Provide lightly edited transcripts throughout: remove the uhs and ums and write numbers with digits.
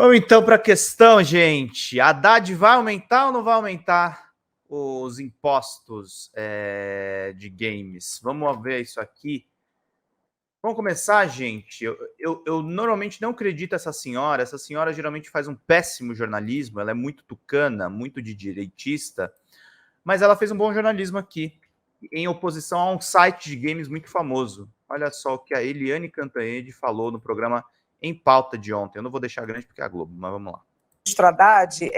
Vamos então para a questão, gente. A Haddad vai aumentar ou não vai aumentar os impostos de games? Vamos ver isso aqui. Vamos começar, gente. Eu normalmente não acredito essa senhora. Essa senhora geralmente faz um péssimo jornalismo. Ela é muito tucana, muito de direitista. Mas ela fez um bom jornalismo aqui, em oposição a um site de games muito famoso. Olha só o que a Eliane Cantanhede falou no programa Em Pauta de ontem. Eu não vou deixar grande porque é a Globo, mas vamos lá. Ministro Haddad,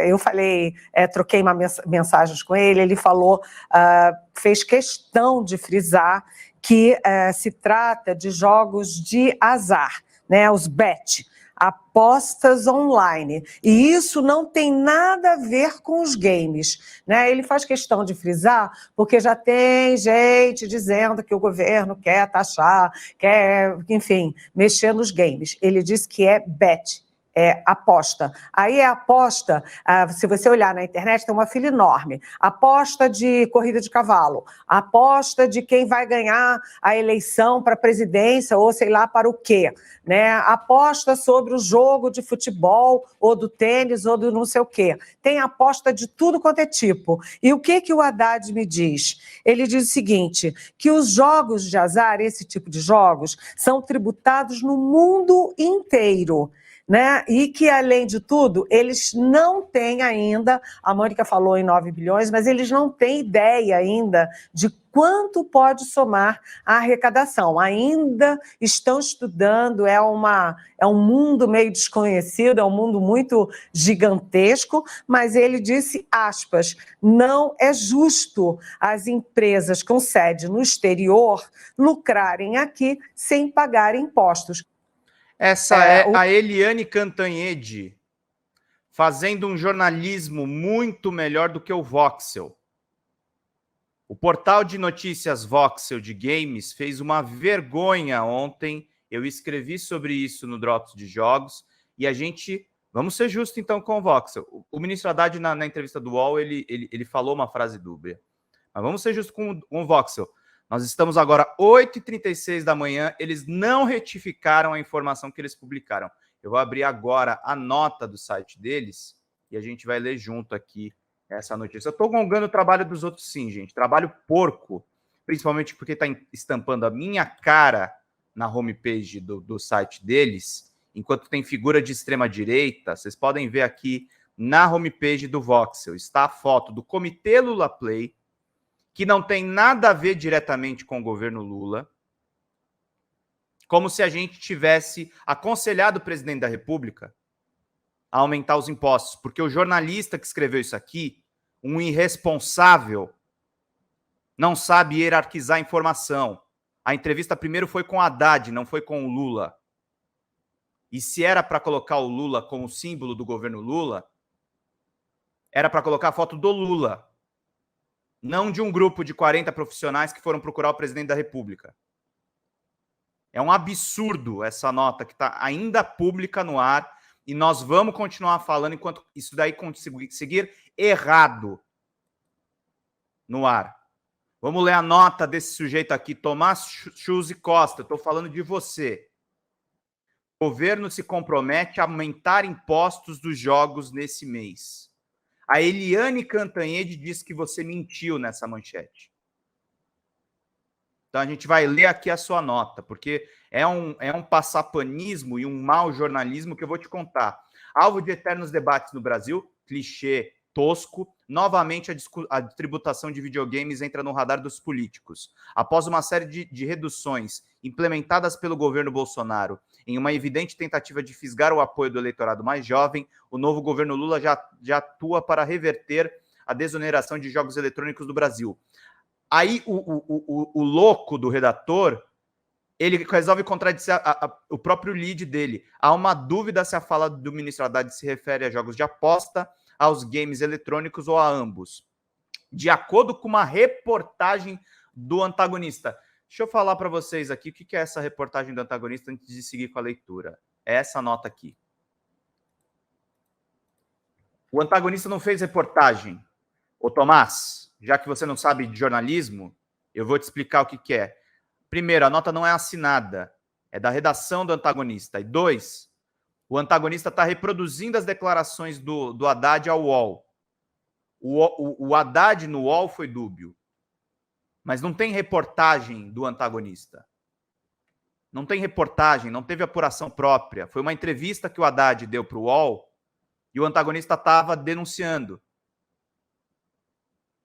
eu falei, troquei uma mensagens com ele falou, fez questão de frisar que se trata de jogos de azar, né, os bet, apostas online, e isso não tem nada a ver com os games, né? Ele faz questão de frisar porque já tem gente dizendo que o governo quer taxar, quer, enfim, mexer nos games. Ele disse que é bet. Aposta. Aí aposta, se você olhar na internet, tem uma fila enorme. Aposta de corrida de cavalo, aposta de quem vai ganhar a eleição para a presidência ou sei lá para o quê, né? Aposta sobre o jogo de futebol ou do tênis ou do não sei o quê. Tem aposta de tudo quanto é tipo. E o que o Haddad me diz? Ele diz o seguinte, que os jogos de azar, esse tipo de jogos, são tributados no mundo inteiro, né? E que, além de tudo, eles não têm ainda, a Mônica falou em 9 bilhões, mas eles não têm ideia ainda de quanto pode somar a arrecadação. Ainda estão estudando, é um mundo meio desconhecido, é um mundo muito gigantesco, mas ele disse, aspas, não é justo as empresas com sede no exterior lucrarem aqui sem pagar impostos. Essa é a Eliane Cantanhede fazendo um jornalismo muito melhor do que o Voxel. O portal de notícias Voxel de games fez uma vergonha ontem. Eu escrevi sobre isso no Drops de Jogos e a gente... Vamos ser justos então com o Voxel. O ministro Haddad, na entrevista do UOL, ele falou uma frase dúbia. Mas vamos ser justos com o Voxel. Nós estamos agora 8h36 da manhã, eles não retificaram a informação que eles publicaram. Eu vou abrir agora a nota do site deles e a gente vai ler junto aqui essa notícia. Eu estou gongando o trabalho dos outros sim, gente. Trabalho porco, principalmente porque está estampando a minha cara na homepage do site deles, enquanto tem figura de extrema-direita. Vocês podem ver aqui na homepage do Voxel, está a foto do Comitê Lula Play, que não tem nada a ver diretamente com o governo Lula, como se a gente tivesse aconselhado o presidente da República a aumentar os impostos, porque o jornalista que escreveu isso aqui, um irresponsável, não sabe hierarquizar a informação. A entrevista primeiro foi com Haddad, não foi com o Lula. E se era para colocar o Lula como símbolo do governo Lula, era para colocar a foto do Lula, não de um grupo de 40 profissionais que foram procurar o presidente da República. É um absurdo essa nota que está ainda pública no ar e nós vamos continuar falando enquanto isso daí seguir errado no ar. Vamos ler a nota desse sujeito aqui, Tomás Chuzzi Costa. Estou falando de você. O governo se compromete a aumentar impostos dos jogos nesse mês. A Eliane Cantanhede diz que você mentiu nessa manchete. Então a gente vai ler aqui a sua nota, porque é um passapanismo e um mau jornalismo que eu vou te contar. Alvo de eternos debates no Brasil, clichê tosco, novamente a tributação de videogames entra no radar dos políticos. Após uma série de reduções implementadas pelo governo Bolsonaro, em uma evidente tentativa de fisgar o apoio do eleitorado mais jovem, o novo governo Lula já atua para reverter a desoneração de jogos eletrônicos do Brasil. Aí o louco do redator, ele resolve contradizer o próprio lead dele. Há uma dúvida se a fala do ministro Haddad se refere a jogos de aposta, aos games eletrônicos ou a ambos. De acordo com uma reportagem do Antagonista. Deixa eu falar para vocês aqui o que é essa reportagem do Antagonista antes de seguir com a leitura. É essa nota aqui. O Antagonista não fez reportagem. Ô Tomás, já que você não sabe de jornalismo, eu vou te explicar o que é. Primeiro, a nota não é assinada, é da redação do Antagonista. E 2, O antagonista está reproduzindo as declarações do Haddad ao UOL. O Haddad no UOL foi dúbio. Mas não tem reportagem do antagonista. Não tem reportagem, não teve apuração própria. Foi uma entrevista que o Haddad deu para o UOL e o antagonista estava denunciando.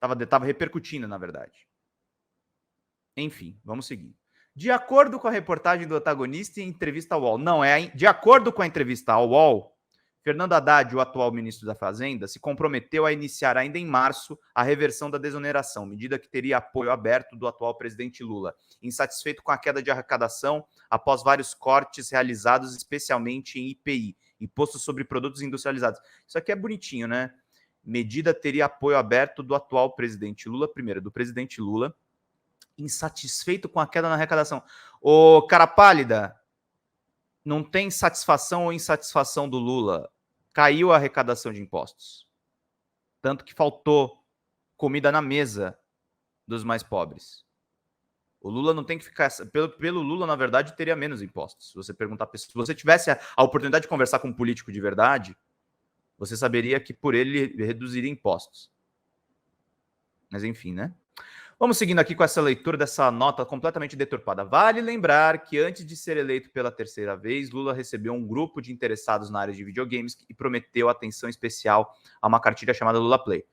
Estava repercutindo, na verdade. Enfim, vamos seguir. De acordo com a reportagem do antagonista em entrevista ao UOL, de acordo com a entrevista ao UOL, Fernando Haddad, o atual ministro da Fazenda, se comprometeu a iniciar ainda em março a reversão da desoneração, medida que teria apoio aberto do atual presidente Lula, insatisfeito com a queda de arrecadação após vários cortes realizados, especialmente em IPI, Imposto sobre Produtos Industrializados. Isso aqui é bonitinho, né? Medida teria apoio aberto do atual presidente Lula, primeiro, do presidente Lula, insatisfeito com a queda na arrecadação. Ô, cara pálida, não tem satisfação ou insatisfação do Lula. Caiu a arrecadação de impostos. Tanto que faltou comida na mesa dos mais pobres. O Lula não tem que ficar... Pelo Lula, na verdade, teria menos impostos. Se você perguntar... Se você tivesse a oportunidade de conversar com um político de verdade, você saberia que por ele reduziria impostos. Mas enfim, né? Vamos seguindo aqui com essa leitura dessa nota completamente deturpada. Vale lembrar que antes de ser eleito pela terceira vez, Lula recebeu um grupo de interessados na área de videogames e prometeu atenção especial a uma cartilha chamada Lula Play.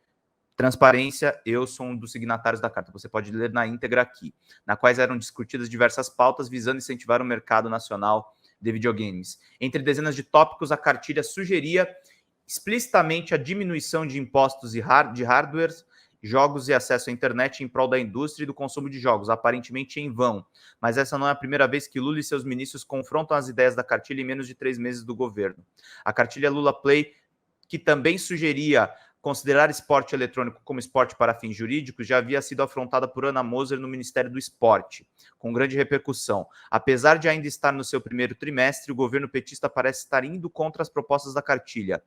Transparência, eu sou um dos signatários da carta, você pode ler na íntegra aqui, na quais eram discutidas diversas pautas visando incentivar o mercado nacional de videogames. Entre dezenas de tópicos, a cartilha sugeria explicitamente a diminuição de impostos de hardware, jogos e acesso à internet em prol da indústria e do consumo de jogos, aparentemente em vão. Mas essa não é a primeira vez que Lula e seus ministros confrontam as ideias da cartilha em menos de 3 meses do governo. A cartilha Lula Play, que também sugeria considerar esporte eletrônico como esporte para fins jurídicos, já havia sido afrontada por Ana Moser no Ministério do Esporte, com grande repercussão. Apesar de ainda estar no seu primeiro trimestre, o governo petista parece estar indo contra as propostas da cartilha.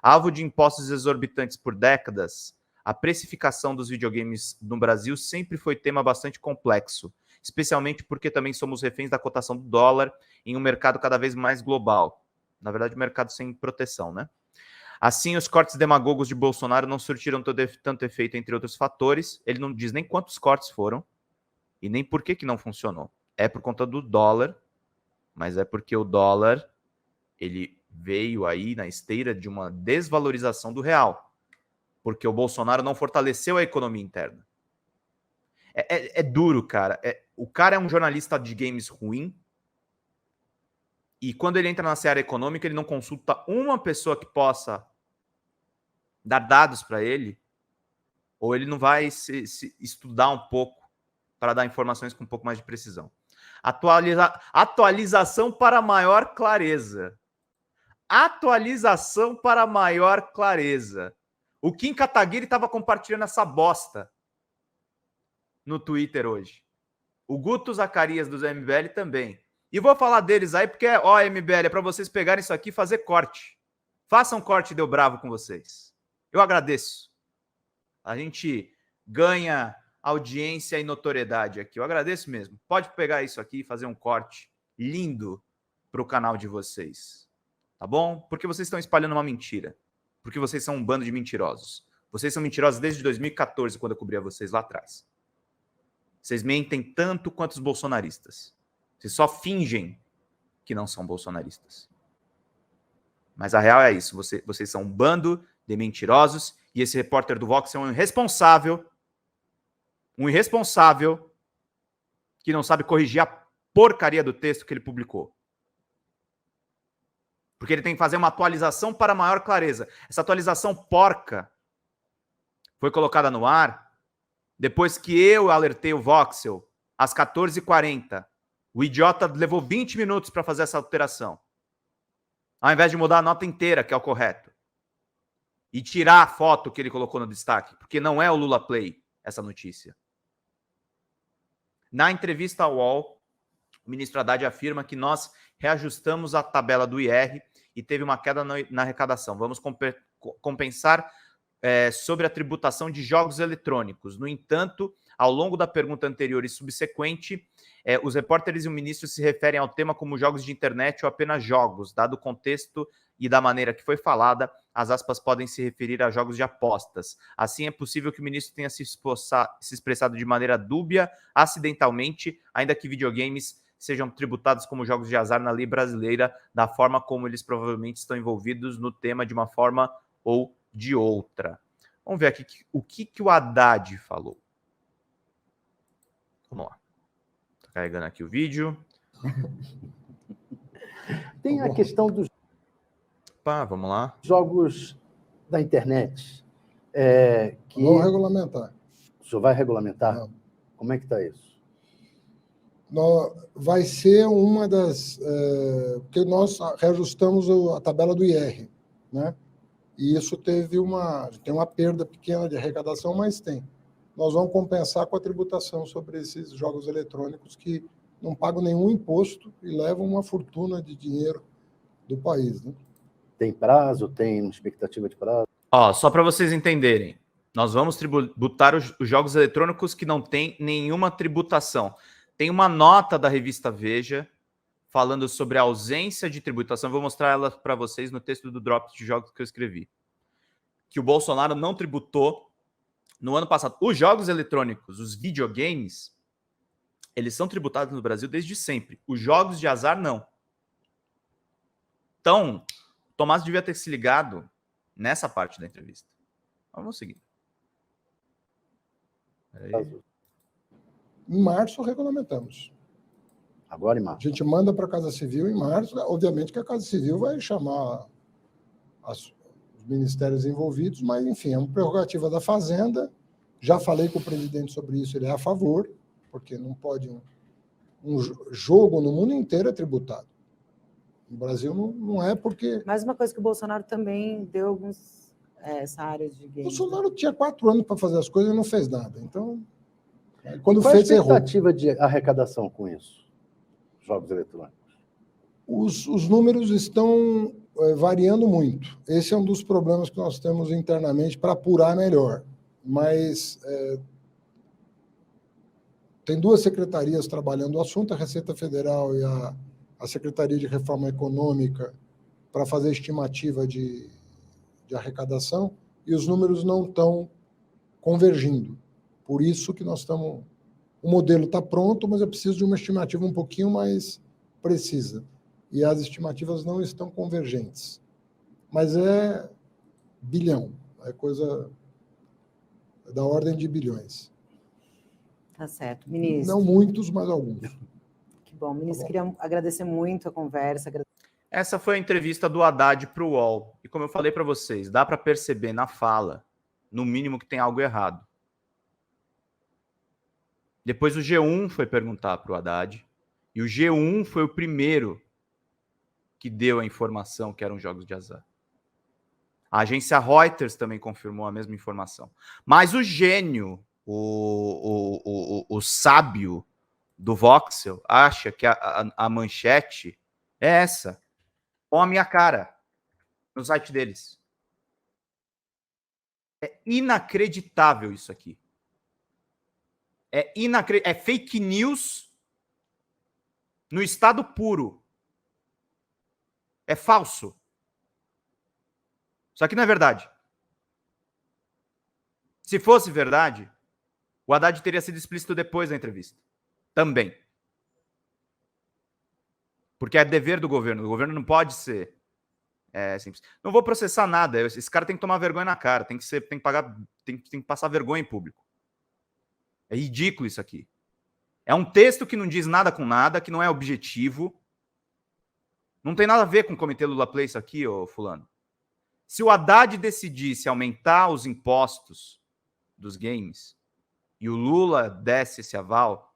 Alvo de impostos exorbitantes por décadas, a precificação dos videogames no Brasil sempre foi tema bastante complexo, especialmente porque também somos reféns da cotação do dólar em um mercado cada vez mais global. Na verdade, um mercado sem proteção, né? Assim, os cortes demagogos de Bolsonaro não surtiram tanto efeito, entre outros fatores. Ele não diz nem quantos cortes foram e nem por que não funcionou. É por conta do dólar, mas é porque o dólar ele veio aí na esteira de uma desvalorização do real. Porque o Bolsonaro não fortaleceu a economia interna. É duro, cara. O cara é um jornalista de games ruim e quando ele entra na seara econômica, ele não consulta uma pessoa que possa dar dados para ele, ou ele não vai se estudar um pouco para dar informações com um pouco mais de precisão. Atualização para maior clareza. Atualização para maior clareza. O Kim Kataguiri estava compartilhando essa bosta no Twitter hoje. O Guto Zacarias dos MBL também. E vou falar deles aí porque, ó, MBL, é para vocês pegarem isso aqui e fazer corte. Façam corte, deu bravo com vocês. Eu agradeço. A gente ganha audiência e notoriedade aqui. Eu agradeço mesmo. Pode pegar isso aqui e fazer um corte lindo para o canal de vocês. Tá bom? Porque vocês estão espalhando uma mentira. Porque vocês são um bando de mentirosos. Vocês são mentirosos desde 2014, quando eu cobria vocês lá atrás. Vocês mentem tanto quanto os bolsonaristas. Vocês só fingem que não são bolsonaristas. Mas a real é isso. Vocês são um bando de mentirosos e esse repórter do Vox é um irresponsável que não sabe corrigir a porcaria do texto que ele publicou. Porque ele tem que fazer uma atualização para maior clareza. Essa atualização porca foi colocada no ar depois que eu alertei o Voxel às 14h40. O idiota levou 20 minutos para fazer essa alteração. Ao invés de mudar a nota inteira, que é o correto. E tirar a foto que ele colocou no destaque. Porque não é o Lula Play essa notícia. Na entrevista ao UOL, o ministro Haddad afirma que nós reajustamos a tabela do IR e teve uma queda na arrecadação. Vamos compensar sobre a tributação de jogos eletrônicos. No entanto, Ao longo da pergunta anterior e subsequente, os repórteres e o ministro se referem ao tema como jogos de internet ou apenas jogos. Dado o contexto e da maneira que foi falada, as aspas podem se referir a jogos de apostas. Assim, é possível que o ministro tenha se expressado de maneira dúbia, acidentalmente, ainda que videogames sejam tributados como jogos de azar na lei brasileira, da forma como eles provavelmente estão envolvidos no tema de uma forma ou de outra. Vamos ver aqui o que o Haddad falou. Vamos lá. Tá carregando aqui o vídeo. Tem a questão dos vamos lá. jogos da internet. Que Vamos regulamentar. O senhor vai regulamentar? Não. Como é que está isso? Vai ser uma das... porque nós reajustamos a tabela do IR, né? E isso tem uma perda pequena de arrecadação, mas tem. Nós vamos compensar com a tributação sobre esses jogos eletrônicos que não pagam nenhum imposto e levam uma fortuna de dinheiro do país, né? Tem prazo? Tem expectativa de prazo? Só para vocês entenderem, nós vamos tributar os jogos eletrônicos que não tem nenhuma tributação. Tem uma nota da revista Veja falando sobre a ausência de tributação. Vou mostrar ela para vocês no texto do Drops de Jogos que eu escrevi. Que o Bolsonaro não tributou no ano passado. Os jogos eletrônicos, os videogames, eles são tributados no Brasil desde sempre. Os jogos de azar, não. Então, o Tomás devia ter se ligado nessa parte da entrevista. Vamos seguir. Em março, regulamentamos. Agora em março. A gente manda para a Casa Civil em março. Obviamente que a Casa Civil vai chamar os ministérios envolvidos, mas, enfim, é uma prerrogativa da Fazenda. Já falei com o presidente sobre isso, ele é a favor, porque não pode... Um jogo no mundo inteiro é tributado. No Brasil não é porque... Mais uma coisa que o Bolsonaro também deu alguns... essa área de games. O Bolsonaro tinha 4 anos para fazer as coisas e não fez nada. Então, quando Qual fez, a errou. expectativa de arrecadação com isso? Jogos eletrônicos. Os números estão variando muito. Esse é um dos problemas que nós temos internamente para apurar melhor. Mas tem 2 secretarias trabalhando o assunto, a Receita Federal e a Secretaria de Reforma Econômica, para fazer estimativa de arrecadação, e os números não estão convergindo. Por isso que nós estamos... O modelo está pronto, mas eu preciso de uma estimativa um pouquinho mais precisa. E as estimativas não estão convergentes. Mas é bilhão, é coisa da ordem de bilhões. Tá certo. Ministro. Não muitos, mas alguns. Que bom. Ministro, queria agradecer muito a conversa. Essa foi a entrevista do Haddad para o UOL. E como eu falei para vocês, dá para perceber na fala, no mínimo, que tem algo errado. Depois o G1 foi perguntar para o Haddad, e o G1 foi o primeiro que deu a informação que eram jogos de azar. A agência Reuters também confirmou a mesma informação. Mas o gênio, o sábio do Voxel, acha que a manchete é essa, com a minha cara, no site deles. É inacreditável isso aqui. É fake news no estado puro. É falso. Isso aqui não é verdade. Se fosse verdade, o Haddad teria sido explícito depois da entrevista. Também. Porque é dever do governo. O governo não pode ser simples. Não vou processar nada. Esse cara tem que tomar vergonha na cara. Tem que passar vergonha em público. É ridículo isso aqui. É um texto que não diz nada com nada, que não é objetivo. Não tem nada a ver com o Comitê Lula Play isso aqui, ô fulano. Se o Haddad decidisse aumentar os impostos dos games e o Lula desse esse aval,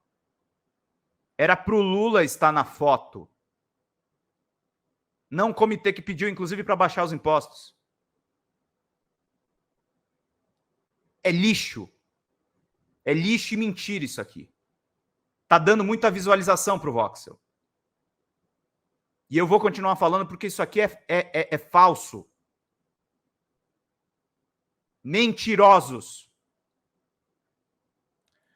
era para o Lula estar na foto. Não o comitê que pediu, inclusive, para baixar os impostos. É lixo. É lixo e mentira isso aqui. Tá dando muita visualização para o Voxel. E eu vou continuar falando porque isso aqui é falso. Mentirosos.